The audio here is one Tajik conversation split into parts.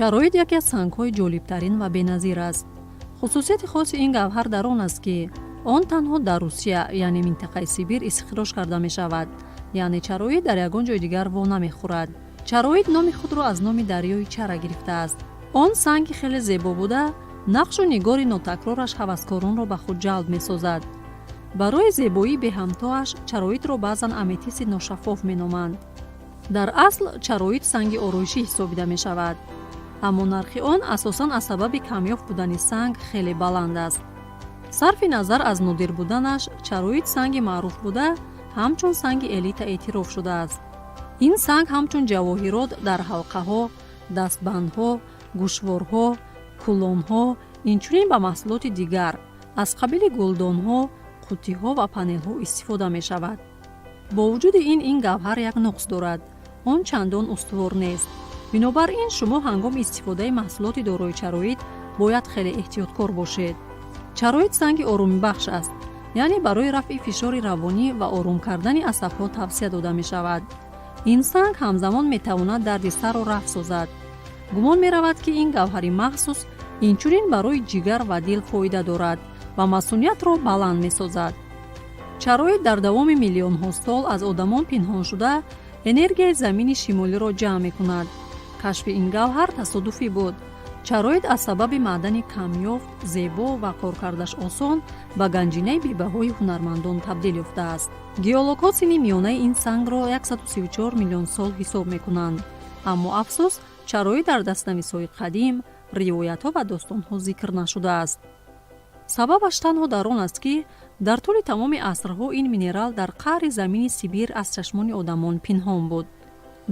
Чароид яке аз сангҳои ҷолибтарин ва беназир аст. хусусияти хоси ин гавҳар дар он аст ки он танҳо дар Русия, яъне минтақаи Сибир истихроҷ карда мешавад, яъне чароид дар ягон ҷои дигар во намехӯрад. Чароид номи худро аз номи дарёи Чара гирифтааст. он санги хеле зебо буда, нақшу нигори нотакрораш ҳаваскоронро ба худ ҷалб месозад. барои зебоӣ беҳамтоаш чароидро баъзан аметиси ношаффоф меноманд. дар асл чароид санги ороишӣ ҳисобида мешавад, аммо нархи он асосан аз сабаби камёб будани санг хеле баланд аст. сарфи назар аз нодир буданаш, чароид санги маъруф буда, ҳамчун санги элита эътироф шудааст. ин санг ҳамчун ҷавоҳирот дар ҳалқаҳо, дастбандҳо, гӯшворҳо, кулонҳо, инчунин ба маҳсулоти дигар аз қабили гулдонҳо, қуттиҳо ва панелҳо истифода мешавад. бо вуҷуди ин гавҳар як нуқс дорад. он чандон устувор нест. бинобар ин шумо ҳангоми истифодаи маҳсулоти дорои чароид бояд хеле эҳтиёткор бошед. чароид санги оромибахш аст, яъне барои рафъи фишори равонӣ ва ором кардани асабҳо тавсия дода мешавад. ин санг ҳамзамон метавонад дарди сарро рафъ созад. гумон меравад ки ин гавҳари махсус инчунин барои ҷигар ва дил фоида дорад ва масуниятро баланд месозад. чароид дар давоми миллионҳо сол аз одамон пинҳон шуда энергияи замини шимолиро ҷамъ мекунад. кашфи ин гавҳар тасодуфӣ буд. чароид аз сабаби маъдани камёфт, зебо ва коркардаш осон ба ганҷинаи бебаҳои ҳунармандон табдил ёфтааст. геологҳо синни миёнаи ин сангро 134 миллион сол ҳисоб мекунанд. аммо афсӯс, чароид дар дастнависҳои қадим, ривоятҳо ва достонҳо зикр нашудааст. сабабаш танҳо дар он аст ки дар тӯли тамоми асрҳо ин минерал дар қаъри замини Сибир аз чашмони одамон пинҳон буд.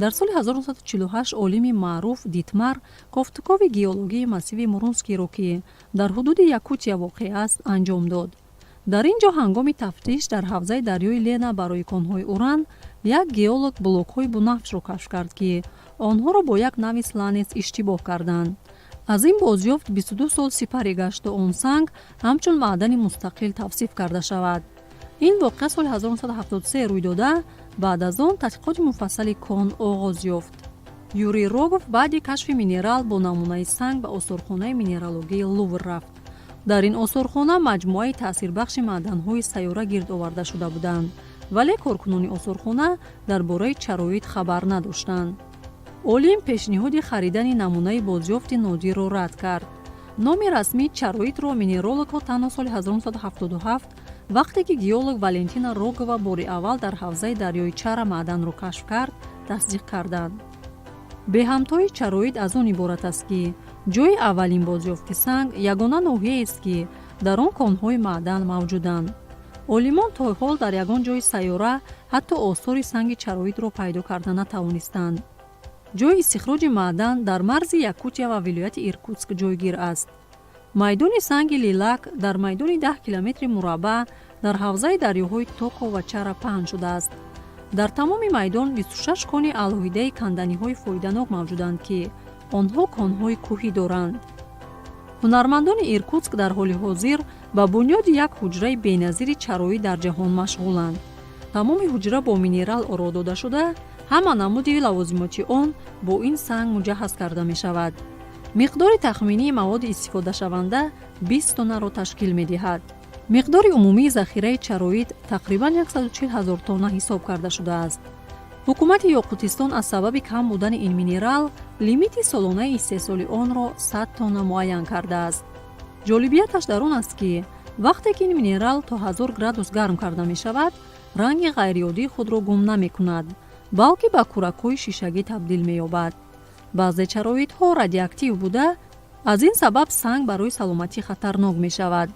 дар соли 1948 олими маъруф Дитмар кофтукови геологии массиви Мурунскийро ки дар ҳудуди Якутия воқеъ аст, анҷом дод. дар ин ҷо ҳангоми тафтиш дар ҳавзаи дарёи Лена барои конҳои уран, як геолог блокҳои бунафшро кашф кард ки онҳоро бо як нави сланец иштибоҳ карданд. аз ин бозёфт 22 сол сипаре гашт то он санг ҳамчун маъдани мустақил тавсиф карда шавад. ин воқеа соли 1973 рӯй дода, баъд аз он тадқиқоти муфассали кон оғоз ёфт. Юрий Рогов баъди кашфи минерал бо намунаи санг ба осорхонаи минералогии Лувр рафт. дар ин осорхона маҷмуаи таъсирбахши маъданҳои сайёра гирд оварда шуда буданд, вале коркунони осорхона дар бораи чароид хабар надоштанд. олим пешниҳоди харидани намунаи бозёфти нодирро рад кард. номи расмии чароидро минерологҳо танҳо соли 1977 вақте ки геолог Валентина Рогова бори аввал дар ҳавзаи дарёи Чара маъданро кашф кард, тасдиқ карданд. беҳамтои чароид аз он иборат аст ки ҷои аввалин бозёфти санг ягона ноҳияест ки дар он конҳои маъдан мавҷуданд. олимон то ҳол дар ягон ҷои сайёра ҳатто осори санги чароидро пайдо карда натавонистанд. ҷои истихроҷи маъдан дар марзи Якутия ва вилояти Иркутск ҷойгир аст. майдони санги Лилак дар майдони 10 километри мураббаъ дар ҳавзаи дарёҳои Токо ва Чара паҳн шудааст. дар тамоми майдон 26 кони алоҳидаи канданиҳои фоиданок мавҷуданд ки онҳо конҳои кӯҳӣ доранд. ҳунармандони Иркутск дар ҳоли ҳозир ба бунёди як ҳуҷраи беназири чароид дар ҷаҳон машғуланд. тамоми ҳуҷра бо минерал оро дода шуда, ҳама намуди лавозимоти он бо ин санг муҷаҳҳаз карда мешавад. миқдори тахминии маводи истифодашаванда 20 тоннаро ташкил медиҳад. миқдори умумии захираи чароид тақрибан 140 000 тонна ҳисоб карда шудааст. ҳукумати Ёқутистон аз сабаби кам будани ин минерал лимити солонаи истеҳсоли онро 100 тонна муайян кардааст. ҷолибияташ дар он аст ки вақте ки ин минерал то 1000 градус гарм карда мешавад, ранги ғайриоддии худро гум намекунад, балки ба кӯракҳои шишагӣ табдил меёбад. баъзе чароидҳо радиоактив буда, аз ин сабаб санг барои саломатӣ хатарнок мешавад.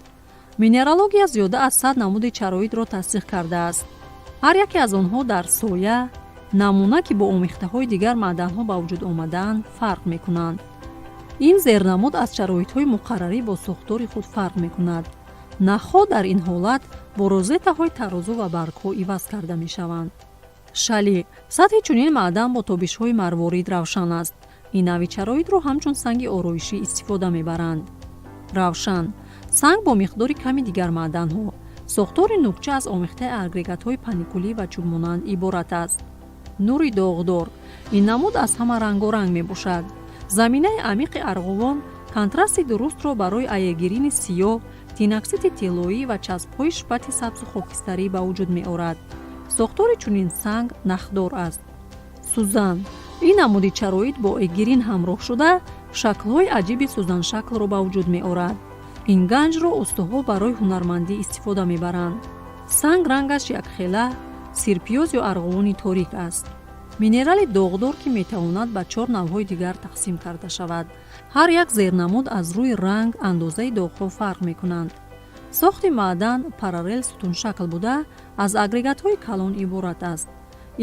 минералогия зиёда аз 100 намуди чароидро тасдиқ кардааст. ҳар яке аз онҳо дар соя, намуна ки бо омехтаҳои дигар маъданҳо ба вуҷуд омадаанд, фарқ мекунанд. ин зернамуд аз чароидҳои муқаррарӣ бо сохтори худ фарқ мекунад. нахҳо дар ин ҳолат бо розетаҳои тарозу ва баргҳо иваз карда мешаванд. шалӣ сатҳи чунин маъдан бо тобишҳои марворид равшан аст. ин нави чароидро ҳамчун санги ороишӣ истифода мебаранд. равшан санг бо миқдори ками дигар маъданҳо, сохтори нукча аз омехтаи агрегатҳои паникулӣ ва чӯбмонанд иборат аст. нури доғдор ин намуд аз ҳама рангоранг мебошад. заминаи амиқи арғувон контрасти дурустро барои айягирини сиёҳ, тиноксиди тиллоӣ ва часпҳои шпати сабзу хокистарӣ ба вуҷуд меорад. сохтори чунин санг нахдор аст. сӯзан. ин намуди чароит бо эгирин ҳамроҳ шуда шаклҳои аҷиби сӯзаншаклро ба вуҷуд меорад. ин ганҷро устуҳо барои ҳунармандӣ истифода мебаранд. санг рангаш якхела, сирпиёз ё арғувони торик аст. минерали доғдор ки метавонад ба 4 навъҳои дигар тақсим карда шавад. ҳар як зернамуд аз рӯи ранг, андозаи доғҳо фарқ мекунанд. сохти маъдан параллел сутуншакл буда аз агрегатҳои калон иборат аст.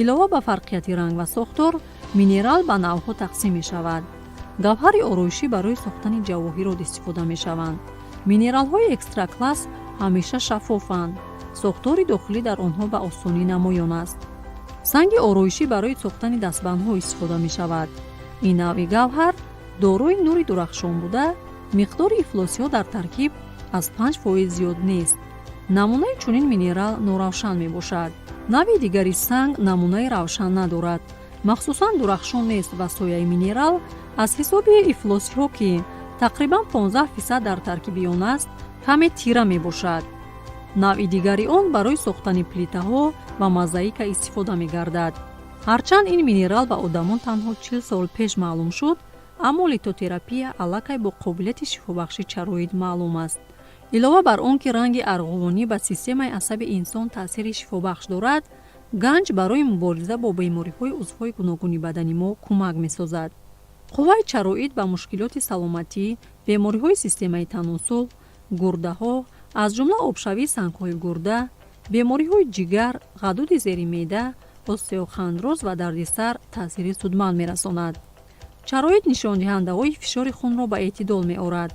илова ба фарқияти ранг ва сохтор, минерал ба навъҳо тақсим мешавад. гавҳари ороишӣ барои сохтани ҷавоҳирот истифода мешаванд. минералҳои экстракласс ҳамеша шаффофанд. сохтори дохилӣ дар онҳо ба осонӣ намоён аст. санги ороишӣ барои сохтани дастбандҳо истифода мешавад. ин навъи гавҳар дорои нури дурахшон буда, миқдори ифлосиҳо дар таркиб аз 5% зиёд нест. намунаи чунин минерал норавшан мебошад. навъи дигари санг намунаи равшан надорад. махсусан дурахшон нест ва сояи минерал аз ҳисоби ифлосиҳо ки тақрибан 15% дар таркиби он аст, каме тира мебошад. навъи дигари он барои сохтани плитаҳо ва мозаика истифода мегардад. ҳарчанд ин минерал ба одамон танҳо 40 сол пеш маълум шуд, аммо литотерапия аллакай бо қобилияти шифобахши чароит маълум аст. илова бар он ки ранги арғувонӣ ба системаи асаби инсон таъсири шифобахш дорад, ганҷ барои мубориза бо бемориҳои узвҳои гуногуни бадани мо кӯмак месозад. қувваи чароит ба мушкилоти саломатӣ, бемориҳои системаи таносул, гурдаҳо, аз ҷумла обшавии сангҳои гурда, бемориҳои ҷигар, ғадуди зери меъда, остеохондроз ва дарди сар таъсири судманд мерасонад. чароит нишондиҳандаҳои фишори хунро ба эътидол меорад,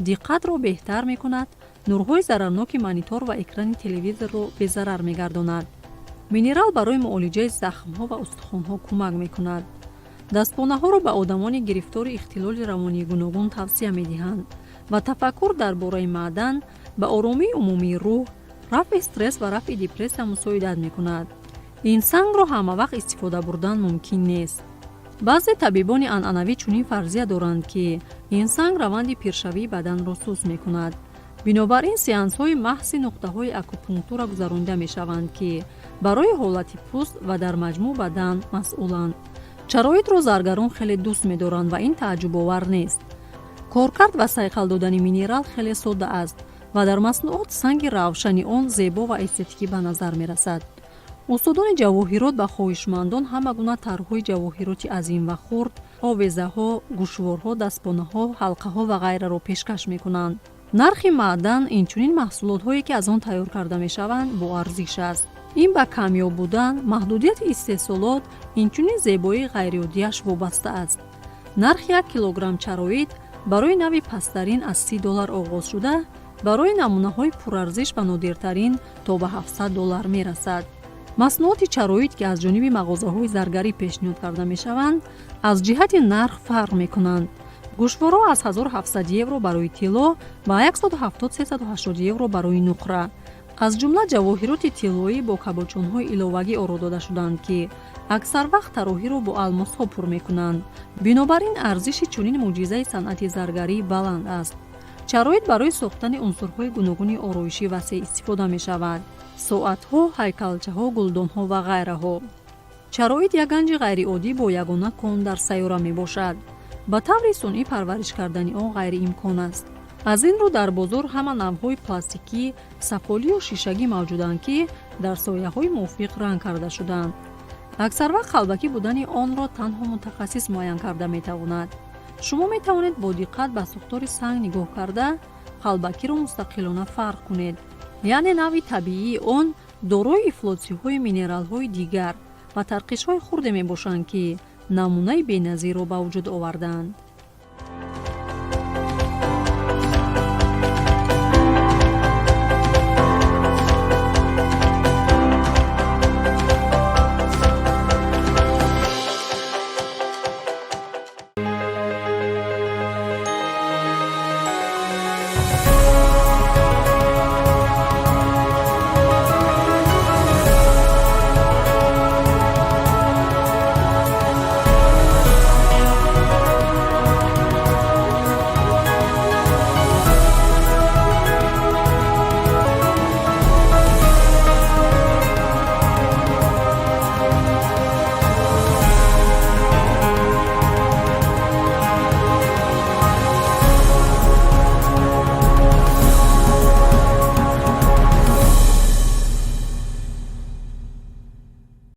диққатро беҳтар мекунад, нурҳои зарарноки монитор ва экрани телевизорро безарар мегардонад. минерал барои муолиҷаи захмҳо ва устухонҳо кӯмак мекунад. дастпонаҳоро ба одамони гирифтори ихтилоли равонии гуногун тавсия медиҳанд ва тафаккур дар бораи маъдан ба оромии умумии рӯҳ, рафъи стресс ва рафъи депрессия мусоидат мекунад. ин сангро ҳамавақт истифода бурдан мумкин нест. баъзе табибони анъанавӣ чунин фарзия доранд ки ин санг раванди пиршавии баданро суст мекунад. бинобар ин сеансҳои маҳзи нуқтаҳои акупунктура гузаронида мешаванд ки барои ҳолати пӯст ва дар маҷмӯъ бадан масъуланд. чароитро заргарон хеле дӯст медоранд ва ин тааҷҷубовар нест. коркард ва сайқал додани минерал хеле содда аст ва дар маснуот санги равшани он зебо ва эстетикӣ ба назар мерасад. устодони ҷавоҳирот ба хоҳишмандон ҳама гуна тарҳҳои ҷавоҳироти азим ва хурд, овезаҳо, гӯшворҳо, дастпонаҳо, ҳалқаҳо ва ғайраро пешкаш мекунанд. нархи маъдан инчунин маҳсулотҳое ки аз он тайёр карда мешаванд бо арзиш аст. ин ба камёб будан, маҳдудияти истеҳсолот, инчунин зебоии ғайриоддияш вобаста аст. нархи 1 килограмм чароит барои нави пасттарин аз $30 оғоз шуда, барои намунаҳои пурарзиш ва нодиртарин то ба $700 мерасад. маснуоти чароит ки аз ҷониби мағозаҳои заргарӣ пешниҳод карда мешаванд, аз ҷиҳати нарх фарқ мекунанд. гӯшворҳо аз €1700 барои тилло ва €170-380 барои нуқра. аз ҷумла ҷавоҳироти тиллоӣ бо каболчонҳои иловагӣ оро дода шуданд ки аксар вақт тароҳиро бо алмосҳо пур мекунанд. бинобар ин арзиши чунин мӯъҷизаи санъати заргарӣ баланд аст. чароит барои сохтани унсурҳои гуногуни ороишӣ васеъ истифода мешавад. соатҳо, ҳайкалчаҳо, гулдонҳо ва ғайраҳо. чароит як ганҷи ғайриоддӣ бо ягона кон дар сайёра мебошад. ба таври сунъӣ парвариш кардани он ғайриимкон аст. аз ин рӯ дар бозор ҳама навъҳои пластикӣ, сафолӣ ё шишагӣ мавҷуданд ки дар сояҳои мувофиқ ранг карда шудаанд. аксар вақт қалбакӣ будани онро танҳо мутахассис муайян карда метавонад. шумо метавонед бо диққат ба сохтори санг нигоҳ карда, қалбакиро мустақилона фарқ кунед. яъне навъи табиии он дорои ифлосиҳои минералҳои дигар ва тарқишҳои хурде мебошанд ки намунаи беназирро ба вуҷуд овардаанд.